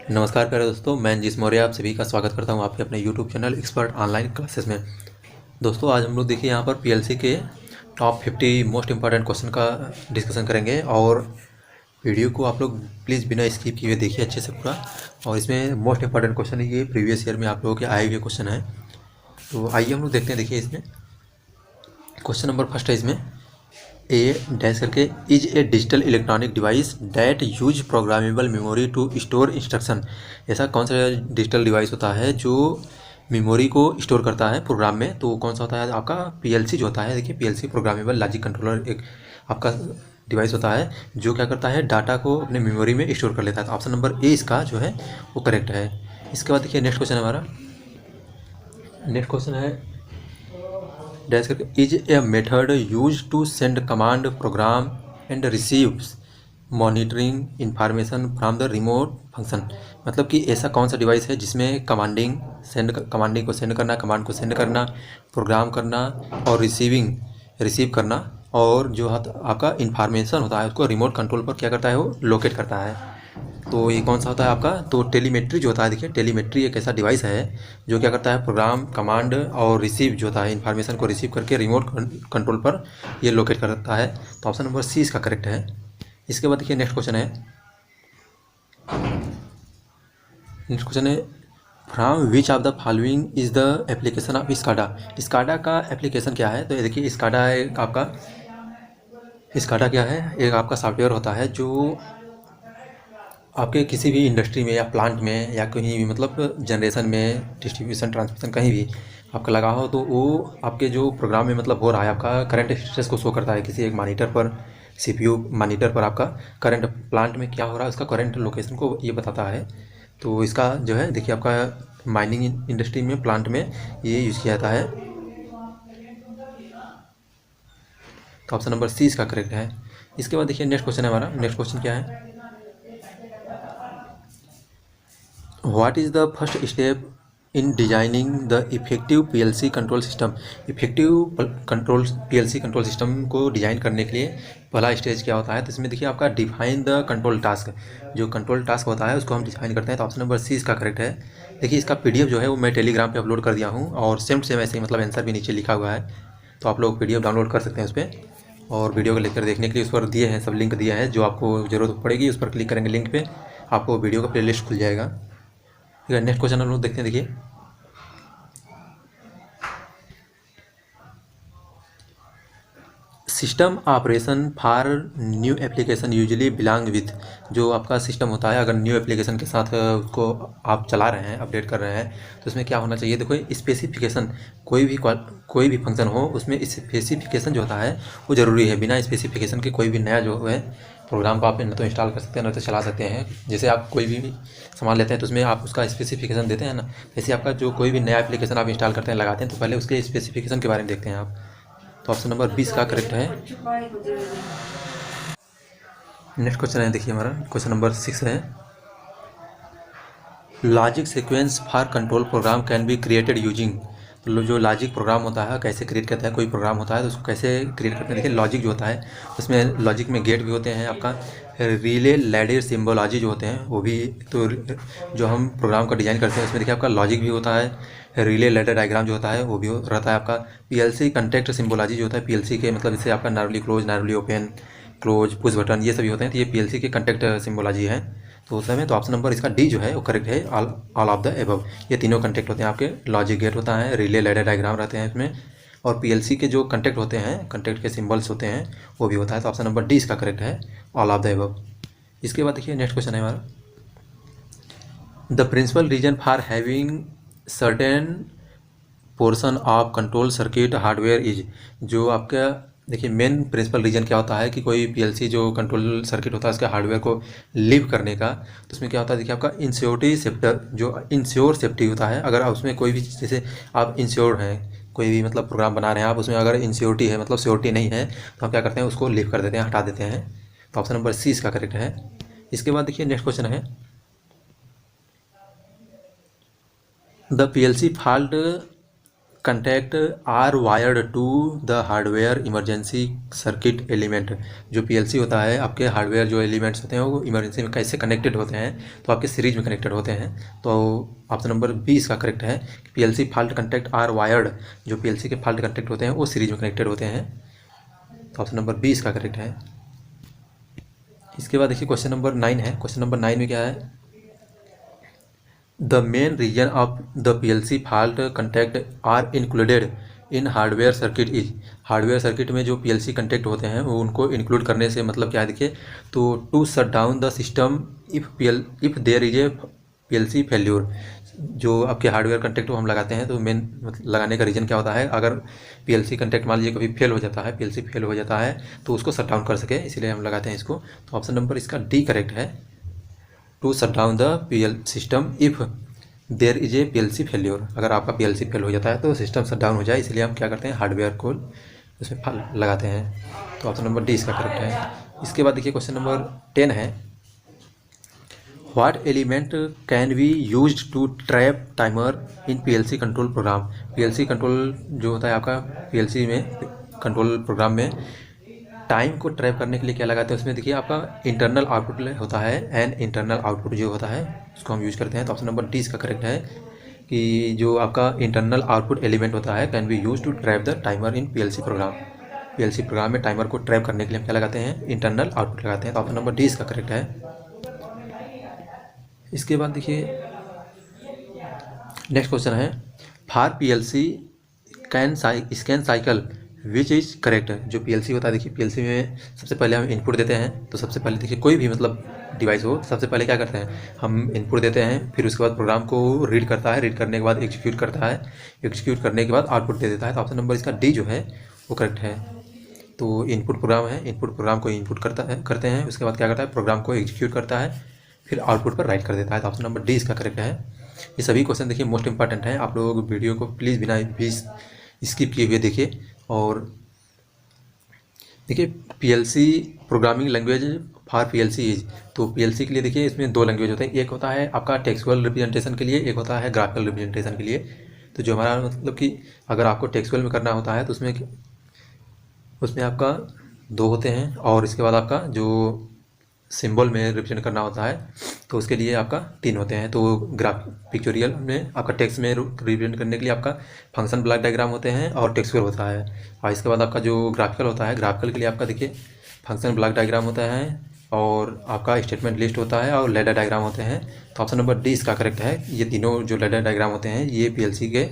नमस्कार प्यारे दोस्तों, मैं जिस मौर्य आप सभी का स्वागत करता हूं आपके अपने YouTube channel expert online classes में। दोस्तों आज हम लोग देखिए यहाँ पर पीएलसी के टॉप 50 मोस्ट इंपॉर्टेंट क्वेश्चन का डिस्कशन करेंगे। और वीडियो को आप लोग प्लीज़ बिना स्किप किए देखिए अच्छे से पूरा। और इसमें मोस्ट इंपॉर्टेंट क्वेश्चन ये प्रीवियस ईयर में आप लोगों के आए हुए क्वेश्चन है। तो आइए हम लोग देखते हैं। देखिए इसमें क्वेश्चन नंबर फर्स्ट है इसमें ए डैश करके is a digital electronic device that use programmable memory to store instruction. ऐसा कौन सा डिजिटल डिवाइस होता है जो मेमोरी को स्टोर करता है प्रोग्राम में? तो कौन सा होता है आपका पीएलसी जो होता है। देखिए पीएलसी प्रोग्रामेबल लॉजिक कंट्रोलर एक आपका डिवाइस होता है जो क्या करता है, डाटा को अपने मेमोरी में स्टोर कर लेता है। तो ऑप्शन नंबर ए इसका जो है वो करेक्ट है। इसके बाद देखिए नेक्स्ट क्वेश्चन हमारा, नेक्स्ट क्वेश्चन है डैश करके is a method use to send command program and receives monitoring information from the remote function. मतलब कि ऐसा कौन सा डिवाइस है जिसमें कमांडिंग को सेंड करना, कमांड को सेंड करना, प्रोग्राम करना और रिसीव करना, और जो आपका इन्फॉर्मेशन होता है उसको रिमोट कंट्रोल पर क्या करता है, वो लोकेट करता है। तो ये कौन सा होता है आपका? तो टेलीमेट्री जो होता है। देखिए टेलीमेट्री एक ऐसा डिवाइस है जो क्या करता है, प्रोग्राम, कमांड और रिसीव जो होता है, इन्फॉर्मेशन को रिसीव करके रिमोट कंट्रोल पर ये लोकेट करता है। तो ऑप्शन नंबर सी इसका करेक्ट है। इसके बाद देखिए नेक्स्ट क्वेश्चन है from which of the following is the application of SCADA. SCADA का एप्लीकेशन क्या है? तो ये देखिए स्काडा क्या है, एक आपका सॉफ्टवेयर होता है जो आपके किसी भी इंडस्ट्री में या प्लांट में या कहीं भी, मतलब जनरेशन में, डिस्ट्रीब्यूशन, ट्रांसमिशन कहीं भी आपका लगा हो, तो वो आपके जो प्रोग्राम में मतलब हो रहा है आपका करंट स्टेटस को शो करता है किसी एक मॉनिटर पर, सीपीयू मॉनिटर पर आपका करंट प्लांट में क्या हो रहा है उसका करंट लोकेशन को ये बताता है। तो इसका जो है देखिए आपका माइनिंग इंडस्ट्री में, प्लांट में ये यूज़ किया जाता है। तो ऑप्शन नंबर सी इसका करेक्ट है। इसके बाद देखिए नेक्स्ट क्वेश्चन है हमारा, नेक्स्ट क्वेश्चन क्या है, what is the first step in designing the effective PLC control system. Effective PLC control system को डिजाइन करने के लिए पहला स्टेज क्या होता है? तो इसमें देखिए आपका डिफाइन द कंट्रोल टास्क। जो कंट्रोल टास्क होता है उसको हम डिफाइन करते हैं। तो ऑप्शन नंबर सी इसका करेक्ट है। देखिए इसका पीडीएफ जो है वो मैं टेलीग्राम पे अपलोड कर दिया हूँ, और सेम ऐसे ही मतलब आंसर भी नीचे लिखा हुआ है, तो आप लोग पीडीएफ डाउनलोड कर सकते हैं उस पर। और वीडियो को लेकर देखने के लिए उस पर दिए हैं सब लिंक दिया है, जो आपको ज़रूरत पड़ेगी उस पर क्लिक करेंगे लिंक पे, आपको वीडियो का प्लेलिस्ट खुल जाएगा। ठीक है, नेक्स्ट क्वेश्चन हम लोग देखते हैं। देखिए system operation for new application usually belong with. जो आपका सिस्टम होता है, अगर न्यू एप्लीकेशन के साथ उसको आप चला रहे हैं, अपडेट कर रहे हैं, तो उसमें क्या होना चाहिए? देखो स्पेसिफिकेशन, कोई भी फंक्शन हो उसमें स्पेसिफिकेशन जो होता है वो ज़रूरी है। बिना स्पेसिफिकेशन के कोई भी नया जो है प्रोग्राम को आप न तो इंस्टॉल कर सकते हैं न तो चला सकते हैं। जैसे आप कोई भी सामान लेते हैं तो उसमें आप उसका स्पेसिफिकेशन देते हैं ना, जैसे आपका जो कोई भी नया एप्लीकेशन आप इंस्टॉल करते हैं, लगाते हैं, तो पहले उसके स्पेसिफिकेशन के बारे में देखते हैं आप। तो ऑप्शन नंबर 20 का करेक्ट है। नेक्स्ट क्वेश्चन है देखिए हमारा, क्वेश्चन नंबर 6 है logic sequence for control program can be created using. तो जो लॉजिक प्रोग्राम होता है कैसे क्रिएट करता है, कोई प्रोग्राम होता है तो उसको कैसे क्रिएट करते हैं? देखिए लॉजिक जो होता है उसमें लॉजिक में गेट भी होते हैं, आपका रिले लैडर सिम्बोलॉजी जो होते हैं वो भी। तो जो हम प्रोग्राम का डिज़ाइन करते हैं उसमें देखिए आपका लॉजिक भी होता है, रिले लैडर डायग्राम जो होता है वो भी रहता है आपका। पीएलसी कंटेक्ट सिम्बोलॉजी जो होता है पीएलसी के, मतलब जैसे आपका normally close, normally open, close, push button, ये सभी होते हैं, तो ये पीएलसी के कंटेक्ट सिम्बोलॉजी है। तो उस समय तो ऑप्शन नंबर इसका डी जो है वो करेक्ट है, ऑल ऑफ द एबव। ये तीनों कंटेक्ट होते हैं आपके, लॉजिक गेट होता है, रिले लैडर डायग्राम रहते हैं इसमें, और पीएलसी के जो कंटेक्ट होते हैं, कंटेक्ट के सिंबल्स होते हैं वो भी होता है। तो ऑप्शन नंबर डी इसका करेक्ट है, ऑल ऑफ द एबव। इसके बाद देखिए नेक्स्ट क्वेश्चन है हमारा, the principal reason for having certain portion of control circuit hardware is. जो आपका देखिए मेन प्रिंसिपल रीजन क्या होता है कि कोई पीएलसी जो कंट्रोल सर्किट होता है उसके हार्डवेयर को लीव करने का, तो उसमें क्या होता है देखिए आपका इंश्योरिटी सेफ्टर, जो इंश्योर सेफ्टी होता है। अगर उसमें कोई भी, जैसे आप इंश्योर हैं, कोई भी मतलब प्रोग्राम बना रहे हैं आप, उसमें अगर इंश्योरिटी है, मतलब श्योरिटी नहीं है, तो हम क्या करते हैं उसको लीव कर देते हैं, हटा देते हैं। तो ऑप्शन नंबर सी इसका करेक्ट है। इसके बाद देखिए नेक्स्ट क्वेश्चन है the PLC fault contact are wired to the hardware emergency circuit element. जो पीएलसी होता है, आपके हार्डवेयर जो एलिमेंट्स होते हैं वो इमरजेंसी में कैसे कनेक्टेड होते हैं, तो आपके सीरीज में कनेक्टेड होते हैं। तो ऑप्शन नंबर 20 का करेक्ट है कि PLC fault contact are wired. जो पीएलसी के फॉल्ट कंटैक्ट होते हैं वो सीरीज में कनेक्टेड होते हैं। तो ऑप्शन नंबर 20 का करेक्ट है। इसके बाद देखिए क्वेश्चन नंबर 9 है। क्वेश्चन नंबर 9 में क्या है, the main reason of the PLC fault contact are included in hardware circuit is. Hardware circuit में जो पीएलसी कंटैक्ट होते हैं वो उनको इंक्लूड करने से मतलब क्या है देखिए, तो to shut down the system if there is a PLC failure. जो आपके हार्डवेयर कंटैक्ट हम लगाते हैं तो मेन मतलब लगाने का रीज़न क्या होता है, अगर पीएलसी कंटैक्ट मान लीजिए कभी फेल हो जाता है, पीएलसी फेल हो जाता है तो उसको शट डाउन कर सके, इसीलिए हम लगाते हैं इसको। तो ऑप्शन नंबर इसका डी करेक्ट है, to shut down the PL system if there is a PLC failure. अगर आपका पीएलसी फेल हो जाता है तो सिस्टम शट डाउन हो जाए, इसलिए हम क्या करते हैं, हार्डवेयर को उसमें लगाते हैं। तो ऑप्शन नंबर डी इसका करेक्ट है। इसके बाद देखिए क्वेश्चन नंबर 10 है, what element can be used to trap timer in PLC control program. PLC control जो होता है आपका पीएलसी में कंट्रोल प्रोग्राम में टाइम को ट्रैप करने के लिए क्या लगाते हैं, उसमें देखिए आपका इंटरनल आउटपुट होता है, एंड इंटरनल आउटपुट जो होता है उसको हम यूज़ करते हैं। तो ऑप्शन नंबर 20 का करेक्ट है कि जो आपका इंटरनल आउटपुट एलिमेंट होता है can be use to trap the timer in PLC program. PLC program में टाइमर को ट्रैप करने के लिए हम क्या लगाते हैं, इंटरनल आउटपुट लगाते हैं। तो ऑप्शन नंबर 20 का करेक्ट है। इसके बाद देखिए नेक्स्ट क्वेश्चन है, for PLC can scan cycle which is correct. जो पीएलसी होता है देखिए, पीएलसी में सबसे पहले हम इनपुट देते हैं। तो सबसे पहले देखिए कोई भी मतलब डिवाइस हो, सबसे पहले क्या करते हैं, हम इनपुट देते हैं, फिर उसके बाद प्रोग्राम को रीड करता है, रीड करने के बाद एग्जीक्यूट करता है, एग्जीक्यूट करने के बाद आउटपुट दे देता है। तो ऑप्शन नंबर इसका डी जो है वो करेक्ट है। तो इनपुट प्रोग्राम है, इनपुट प्रोग्राम को इनपुट करते हैं, उसके बाद क्या करता है, प्रोग्राम को एग्जीक्यूट करता है, फिर आउटपुट पर राइट कर देता है। तो ऑप्शन नंबर डी इसका करेक्ट है। ये सभी क्वेश्चन देखिए मोस्ट इंपॉर्टेंट है, आप लोग वीडियो को प्लीज़ बिना भी स्किप किए हुए देखिए। और देखिए PLC programming language for PLC is. तो पीएलसी के लिए देखिए इसमें दो लैंग्वेज होते हैं, एक होता है आपका टेक्सुअल रिप्रेजेंटेशन के लिए, एक होता है ग्राफिकल रिप्रेजेंटेशन के लिए। तो जो हमारा मतलब कि अगर आपको टेक्सुअल में करना होता है तो उसमें आपका दो होते हैं, और इसके बाद आपका जो सिंबल में रिप्रेजेंट करना होता है तो उसके लिए आपका 3 होते हैं। तो पिक्चोरियल में आपका टेक्स्ट में रिप्रेजेंट करने के लिए आपका फंक्शन ब्लॉक डायग्राम होते हैं और टेक्सचुअल होता है। और इसके बाद आपका जो ग्राफिकल होता है, ग्राफिकल के लिए आपका देखिए फंक्शन ब्लॉक डायग्राम होता है, और आपका स्टेटमेंट लिस्ट होता है, और लैडर डायग्राम होते हैं। तो ऑप्शन नंबर डी इसका करेक्ट है। ये तीनों जो लैडर डायग्राम होते हैं ये पीएलसी के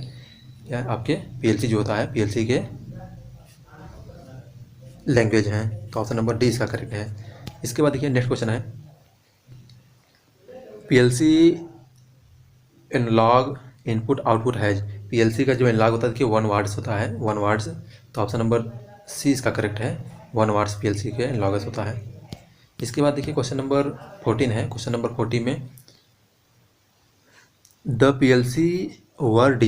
या आपके पीएलसी जो होता है पीएलसी के लैंग्वेज हैं। तो ऑप्शन नंबर डी इसका करेक्ट है। इसके बाद देखिए नेक्स्ट क्वेश्चन है, PLC analog input output has. PLC का जो एनालॉग होता है देखिए 1 वाट्स होता है, 1 वाट्स। तो ऑप्शन नंबर सी इसका करेक्ट है, 1 वाट्स पीएलसी के एनालॉगस होता है। इसके बाद देखिए क्वेश्चन नंबर 14 है। क्वेश्चन नंबर 14 में, the PLC were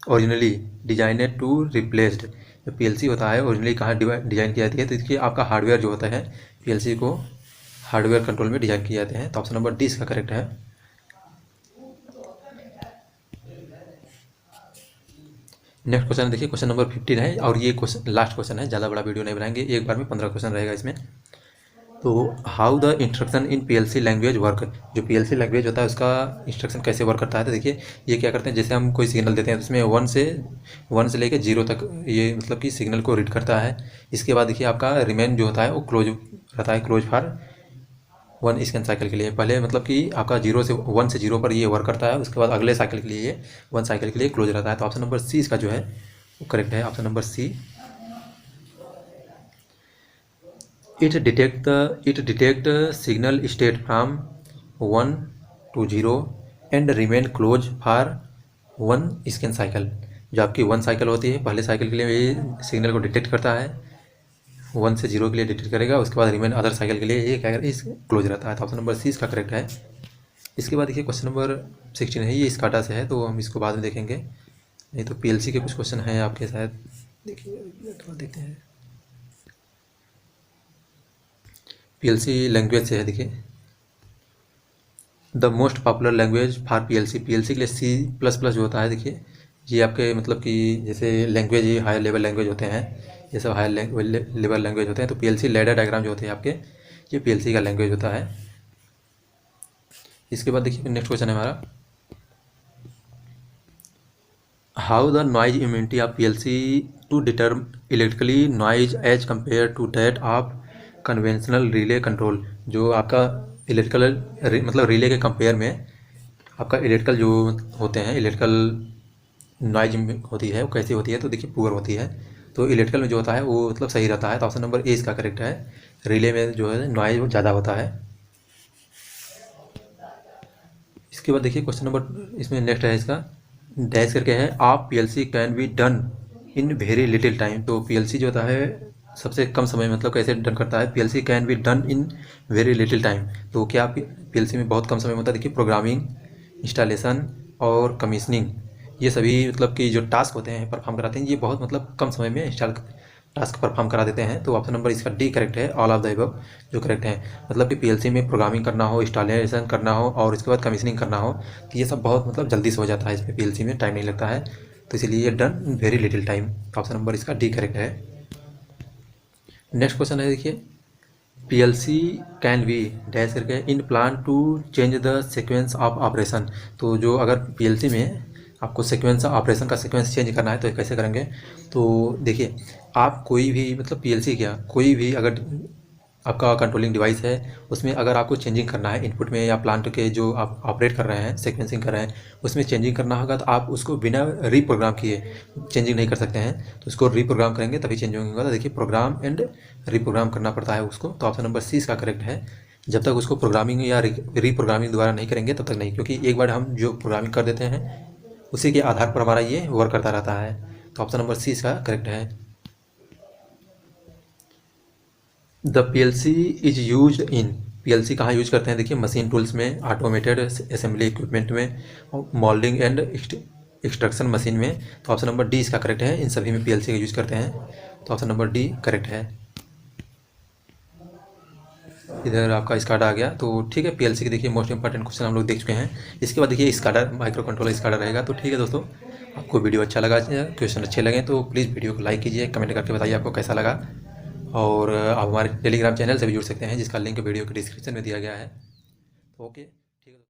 originally designed to replaced. जो पीएलसी होता है ओरिजिनली कहाँ डिज़ाइन की जाती है, तो देखिए आपका हार्डवेयर जो होता है पीएलसी को हार्डवेयर कंट्रोल में डिज़ाइन किए जाते हैं। तो ऑप्शन नंबर डी इसका करेक्ट है। नेक्स्ट क्वेश्चन देखिए क्वेश्चन नंबर 15 है, और ये क्वेश्चन लास्ट क्वेश्चन है, ज़्यादा बड़ा वीडियो नहीं बनाएंगे, एक बार में 15 क्वेश्चन रहेगा इसमें। तो how the instruction in PLC language work. जो पीएलसी लैंग्वेज होता है उसका इंस्ट्रक्शन कैसे वर्क करता है, तो देखिए ये क्या करते हैं, जैसे हम कोई सिग्नल देते हैं तो उसमें 1 से लेकर 0 तक ये मतलब कि सिग्नल को रीड करता है। इसके बाद देखिए आपका रिमेन जो होता है वो क्लोज रहता है, क्लोज फॉर 1 स्कैन साइकिल के लिए। पहले मतलब कि आपका 1 से 0 पर ये वर्क करता है, उसके बाद अगले साइकिल के लिए ये 1 साइकिल के लिए क्लोज रहता है। तो ऑप्शन नंबर सी इसका जो है वो करेक्ट है, option number C. It detect signal state from 1 to 0 and remain close for 1 scan cycle. जो आपकी 1 साइकिल होती है पहले साइकिल के लिए ये सिग्नल को डिटेक्ट करता है, 1 से 0 के लिए डिटेक्ट करेगा, उसके बाद रिमेन अदर साइकिल के लिए ये क्या इस क्लोज रहता है। तो ऑप्शन नंबर सी इसका करेक्ट है। इसके बाद देखिए क्वेश्चन नंबर 16 है, ये स्काडा से है तो हम इसको बाद में देखेंगे, नहीं तो पीएलसी के कुछ क्वेश्चन हैं आपके शायद, देखिए थोड़ा देखते हैं। पीएलसी लैंग्वेज से है, देखिए the most popular language for PLC. PLC के लिए C++ जो होता है देखिए ये आपके मतलब कि जैसे लैंग्वेज, ये हायर लेवल लैंग्वेज होते हैं, ये सब हायर लेवल लैंग्वेज होते हैं। तो पीएलसी लैडर डायग्राम जो होते हैं आपके, ये पीएलसी का लैंग्वेज होता है। इसके बाद देखिए नेक्स्ट क्वेश्चन है हमारा, how the noise immunity of PLC to deter electrically noise as compare to that of conventional relay control. जो आपका इलेक्ट्रिकल मतलब रिले के कंपेयर में आपका इलेक्ट्रिकल जो होते हैं, इलेक्ट्रिकल नॉइज होती है वो कैसी होती है, तो देखिए पुअर होती है। तो इलेक्ट्रिकल में जो होता है वो मतलब सही रहता है, तो ऑप्शन नंबर ए इसका करेक्ट है। रिले में जो है नॉइज ज़्यादा होता है। इसके बाद देखिए क्वेश्चन नंबर इसमें नेक्स्ट है इसका, डैश करके है, आप PLC can be done in very little time. तो पीएलसी जो होता है सबसे कम समय मतलब कैसे डन करता है, PLC can be done in very little time. तो क्या पीएलसी में बहुत कम समय होता है, देखिए प्रोग्रामिंग, इंस्टॉलेशन और कमीशनिंग, ये सभी मतलब कि जो टास्क होते हैं परफॉर्म कराते हैं, ये बहुत मतलब कम समय में इंस्टॉल टास्क परफॉर्म करा देते हैं। तो ऑप्शन नंबर इसका डी करेक्ट है, ऑल ऑफ द अबव जो करेक्ट है। मतलब कि पीएलसी में प्रोग्रामिंग करना हो, इंस्टॉलेशन करना हो और इसके बाद कमीशनिंग करना हो, तो ये सब बहुत मतलब जल्दी से हो जाता है, इसमें पीएलसी में टाइम नहीं लगता है। तो इसीलिए ये done in very little time. तो ऑप्शन नंबर इसका डी करेक्ट है। नेक्स्ट क्वेश्चन है देखिए, पीएलसी कैन बी डैश करके in plan to change the sequence of operation. तो जो अगर पीएलसी में आपको सीक्वेंस ऑपरेशन का सीक्वेंस चेंज करना है तो कैसे करेंगे, तो देखिए आप कोई भी मतलब पीएलसी क्या कोई भी अगर आपका कंट्रोलिंग डिवाइस है, उसमें अगर आपको चेंजिंग करना है इनपुट में या प्लांट के जो आप ऑपरेट कर रहे हैं, सीक्वेंसिंग कर रहे हैं, उसमें चेंजिंग करना होगा, तो आप उसको बिना रीप्रोग्राम किए चेंजिंग नहीं कर सकते हैं। तो उसको रीप्रोग्राम करेंगे तभी चेंजिंग होगा। तो देखिए प्रोग्राम एंड रीप्रोग्राम करना पड़ता है उसको। तो ऑप्शन नंबर सी इसका करेक्ट है। जब तक उसको प्रोग्रामिंग या रीप्रोग्रामिंग दोबारा नहीं करेंगे तब तक नहीं, क्योंकि एक बार हम जो प्रोग्रामिंग कर देते हैं उसी के आधार पर हमारा ये वर्क करता रहता है। तो ऑप्शन नंबर सी इसका करेक्ट है। The PLC is use in, PLC कहाँ यूज करते हैं, देखिए मशीन टूल्स में, ऑटोमेटेड असेंबली इक्विपमेंट में, मोल्डिंग एंड एक्सट्रक्शन मशीन में। तो ऑप्शन नंबर डी इसका करेक्ट है, इन सभी में पीएलसी का यूज करते हैं। तो ऑप्शन नंबर डी करेक्ट है। इधर आपका स्काडा आ गया। तो ठीक है, पीएलसी के देखिए मोस्ट इंपॉर्टेंट क्वेश्चन हम लोग देख चुके हैं। इसके बाद देखिए स्काडा माइक्रो कंट्रोलर स्काडा रहेगा। तो ठीक है दोस्तों, आपको वीडियो अच्छा लगा, क्वेश्चन अच्छे लगे तो प्लीज़ वीडियो को लाइक कीजिए, कमेंट करके बताइए आपको कैसा लगा। और आप हमारे टेलीग्राम चैनल से भी जुड़ सकते हैं, जिसका लिंक वीडियो के डिस्क्रिप्शन में दिया गया है। ओके।